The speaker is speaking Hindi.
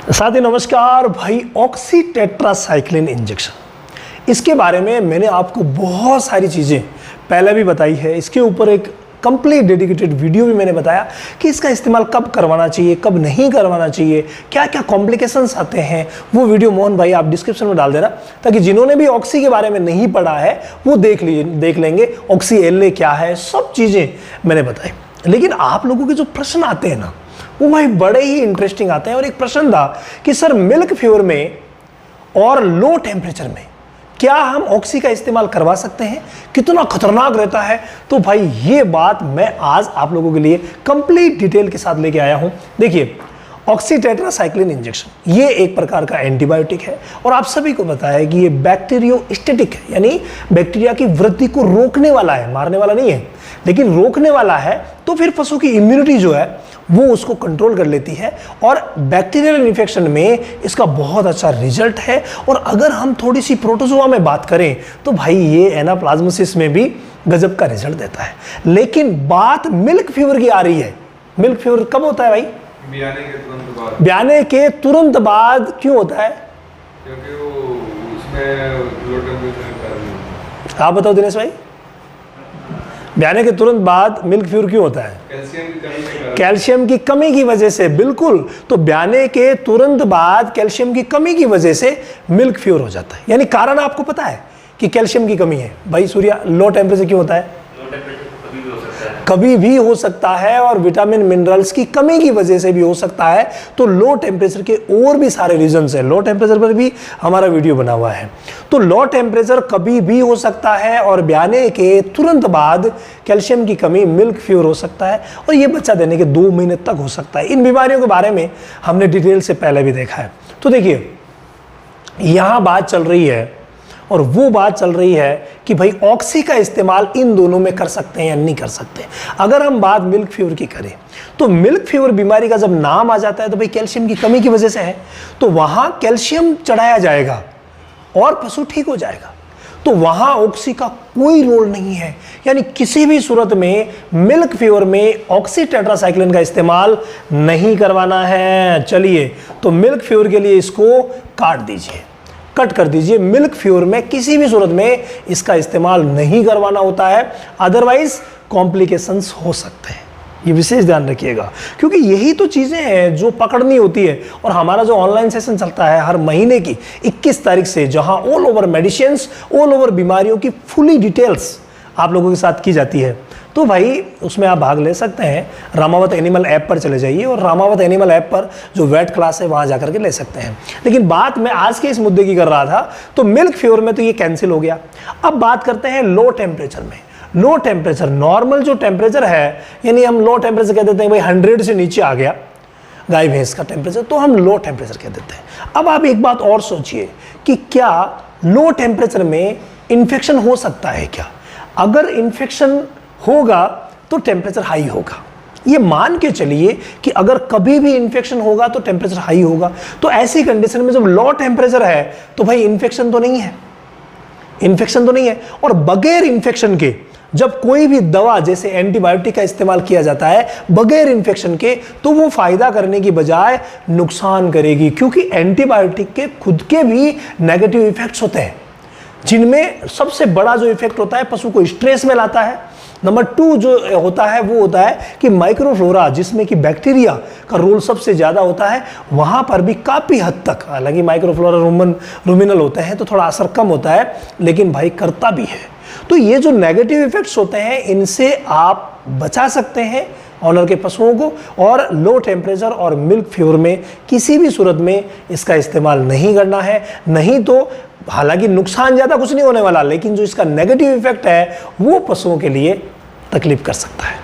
साथी नमस्कार भाई, ऑक्सी टेट्रासाइक्लिन इंजेक्शन, इसके बारे में मैंने आपको बहुत सारी चीज़ें पहले भी बताई है। इसके ऊपर एक कंप्लीट डेडिकेटेड वीडियो भी मैंने बताया कि इसका इस्तेमाल कब करवाना चाहिए, कब नहीं करवाना चाहिए, क्या क्या कॉम्प्लिकेशंस आते हैं। वो वीडियो मोहन भाई आप डिस्क्रिप्शन में डाल देना, ताकि जिन्होंने भी ऑक्सी के बारे में नहीं पढ़ा है वो देख लेंगे ऑक्सी एल क्या है, सब चीज़ें मैंने बताई। लेकिन आप लोगों के जो प्रश्न आते हैं ना, वो भाई बड़े ही इंटरेस्टिंग आते हैं। और एक प्रश्न था कि सर मिल्क फीवर में और लो टेम्परेचर में क्या हम ऑक्सी का इस्तेमाल करवा सकते हैं, कितना खतरनाक रहता है। तो भाई ये बात मैं आज आप लोगों के लिए कंप्लीट डिटेल के साथ लेके आया हूं। देखिए, ऑक्सी टेट्रासाइक्लिन इंजेक्शन ये एक प्रकार का एंटीबायोटिक है और आप सभी को पता है कि ये बैक्टीरियोस्टेटिक है, यानी बैक्टीरिया की वृद्धि को रोकने वाला है, मारने वाला नहीं है, लेकिन रोकने वाला है। तो फिर पशु की इम्यूनिटी जो है वो उसको कंट्रोल कर लेती है और बैक्टीरियल इन्फेक्शन में इसका बहुत अच्छा रिजल्ट है। और अगर हम थोड़ी सी प्रोटोजोआ में बात करें तो भाई ये एनाप्लाज्मोसिस में भी गजब का रिजल्ट देता है। लेकिन बात मिल्क फीवर की आ रही है। मिल्क फीवर कब होता है भाई? ब्याने के तुरंत बाद। क्यों होता है? क्योंकि वो उसमें लो टेम्परेचर। आप बताओ दिनेश भाई, ब्याने के तुरंत बाद मिल्क फीवर क्यों होता है? कैल्शियम की कमी की वजह से। बिल्कुल, तो ब्याने के तुरंत बाद कैल्शियम की कमी की वजह से मिल्क फीवर हो जाता है। यानी कारण आपको पता है कि कैल्शियम की कमी है। भाई सूर्या, लो टेम्परेचर क्यों होता है? कभी भी हो सकता है, और विटामिन मिनरल्स की कमी की वजह से भी हो सकता है। तो लो टेम्परेचर के और भी सारे रीजंस हैं। लो टेम्परेचर पर भी हमारा वीडियो बना हुआ है। तो लो टेम्परेचर कभी भी हो सकता है और ब्याने के तुरंत बाद कैल्शियम की कमी, मिल्क फीवर हो सकता है, और ये बच्चा देने के 2 महीने तक हो सकता है। इन बीमारियों के बारे में हमने डिटेल से पहले भी देखा है। तो देखिए, यहाँ बात चल रही है और वो बात चल रही है कि भाई ऑक्सी का इस्तेमाल इन दोनों में कर सकते हैं या नहीं कर सकते। अगर हम बात मिल्क फीवर की करें तो मिल्क फीवर बीमारी का जब नाम आ जाता है तो भाई कैल्शियम की कमी की वजह से है, तो वहां कैल्शियम चढ़ाया जाएगा और पशु ठीक हो जाएगा। तो वहां ऑक्सी का कोई रोल नहीं है। यानी किसी भी सूरत में मिल्क फीवर में ऑक्सी टेट्रासाइक्लिन का इस्तेमाल नहीं करवाना है। चलिए, तो मिल्क फीवर के लिए इसको काट दीजिए, कट कर दीजिए। मिल्क फीवर में किसी भी सूरत में इसका इस्तेमाल नहीं करवाना होता है, अदरवाइज कॉम्प्लिकेशंस हो सकते हैं। ये विशेष ध्यान रखिएगा, क्योंकि यही तो चीज़ें हैं जो पकड़नी होती है। और हमारा जो ऑनलाइन सेशन चलता है हर महीने की 21 तारीख से, जहां all over medicines, all over बीमारियों की फुली डिटेल्स आप लोगों के साथ की जाती है, तो भाई उसमें आप भाग ले सकते हैं। रामावत एनिमल ऐप पर चले जाइए और रामावत एनिमल ऐप पर जो वेट क्लास है वहाँ जाकर के ले सकते हैं। लेकिन बात मैं आज के इस मुद्दे की कर रहा था, तो मिल्क फीवर में तो ये कैंसिल हो गया। अब बात करते हैं लो टेम्परेचर में। लो टेम्परेचर, नॉर्मल जो टेम्परेचर है, यानी हम लो टेम्परेचर कह देते हैं भाई 100 से नीचे आ गया गाय भैंस का टेम्परेचर, तो हम लो टेम्परेचर कह देते हैं। अब आप एक बात और सोचिए कि क्या लो टेम्परेचर में इन्फेक्शन हो सकता है क्या? अगर इन्फेक्शन होगा तो टेम्परेचर हाई होगा। ये मान के चलिए कि अगर कभी भी इन्फेक्शन होगा तो टेम्परेचर हाई होगा। तो ऐसी कंडीशन में जब लो टेम्परेचर है तो भाई इन्फेक्शन तो नहीं है, इन्फेक्शन तो नहीं है। और बगैर इन्फेक्शन के जब कोई भी दवा जैसे एंटीबायोटिक का इस्तेमाल किया जाता है बगैर इन्फेक्शन के, तो वो फायदा करने की बजाय नुकसान करेगी। क्योंकि एंटीबायोटिक के खुद के भी नेगेटिव इफेक्ट्स होते हैं, जिनमें सबसे बड़ा जो इफेक्ट होता है पशु को स्ट्रेस में लाता है। नंबर 2 जो होता है वो होता है कि माइक्रोफ्लोरा, जिसमें कि बैक्टीरिया का रोल सबसे ज़्यादा होता है, वहाँ पर भी काफ़ी हद तक, हालांकि माइक्रोफ्लोरा रूमिनल होते हैं तो थोड़ा असर कम होता है, लेकिन भाई करता भी है। तो ये जो नेगेटिव इफेक्ट्स होते हैं इनसे आप बचा सकते हैं ऑनर के पशुओं को। और लो टेम्परेचर और मिल्क फीवर में किसी भी सूरत में इसका इस्तेमाल नहीं करना है। नहीं तो हालांकि नुकसान ज़्यादा कुछ नहीं होने वाला, लेकिन जो इसका नेगेटिव इफेक्ट है वो पशुओं के लिए तकलीफ कर सकता है।